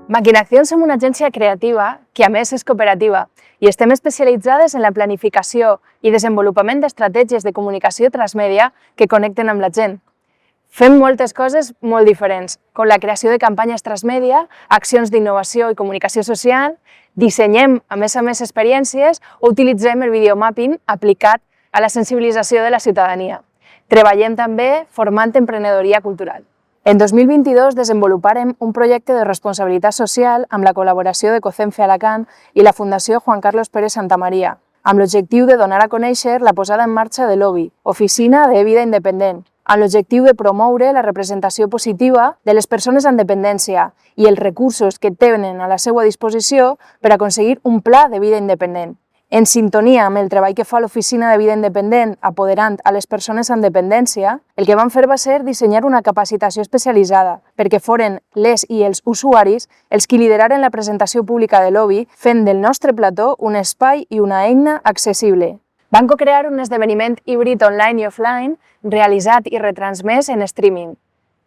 Maquinacción som una agència creativa que a més és cooperativa i estem especialitzades en la planificació i desenvolupament d'estratègies de comunicació transmèdia que connecten amb la gent. Fem moltes coses molt diferents, com la creació de campanyes transmèdia, accions d'innovació i comunicació social, dissenyem a més experiències o utilitzem el videomapping aplicat a la sensibilització de la ciutadania. Treballem també formant emprenedoria cultural. En 2022 desenvoluparem un projecte de responsabilitat social amb la col·laboració de COCENFE Alacant i la Fundació Juan Carlos Pérez Santamaría, amb l'objectiu de donar a conèixer la posada en marxa de l'OBI, Oficina de Vida Independent, amb l'objectiu de promoure la representació positiva de les persones amb dependència i els recursos que tenen a la seva disposició per aconseguir un pla de vida independent. En sintonia amb el treball que fa l'Oficina de Vida Independent apoderant a les persones amb dependència, el que vam fer va ser dissenyar una capacitació especialitzada perquè foren les i els usuaris els qui lideraren la presentació pública de l'OBI fent del nostre plató un espai i una eina accessible. Van co-crear un esdeveniment híbrid online i offline realitzat i retransmès en streaming.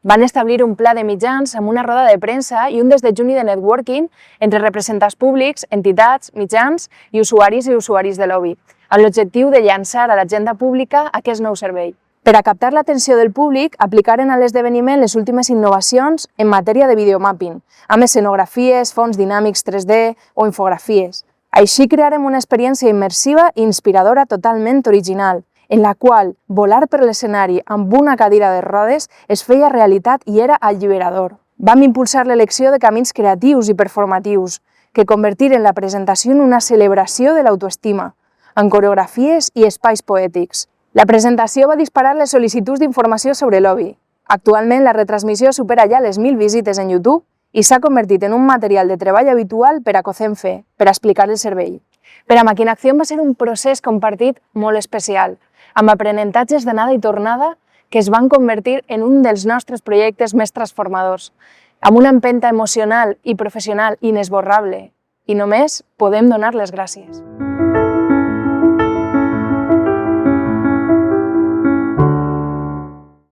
Van establir un pla de mitjans amb una roda de premsa i un desdejuni de networking entre representants públics, entitats, mitjans i usuaris de l'OBI, amb l'objectiu de llançar a l'agenda pública aquest nou servei. Per a captar l'atenció del públic, aplicaren a l'esdeveniment les últimes innovacions en matèria de videomapping, amb escenografies, fons dinàmics 3D o infografies. Així crearem una experiència immersiva i inspiradora totalment original, en la qual volar per l'escenari amb una cadira de rodes es feia realitat i era alliberador. Vam impulsar l'elecció de camins creatius i performatius que convertiren la presentació en una celebració de l'autoestima, amb coreografies i espais poètics. La presentació va disparar les sol·licituds d'informació sobre l'OBI. Actualment la retransmissió supera ja les 1.000 visites en YouTube i s'ha convertit en un material de treball habitual per a COCENFE, per a explicar el servei. Per a Maquinacción va ser un procés compartit molt especial, amb aprenentatges d'anada i tornada que es van convertir en un dels nostres projectes més transformadors, amb una empenta emocional i professional inesborrable, i només podem donar les gràcies.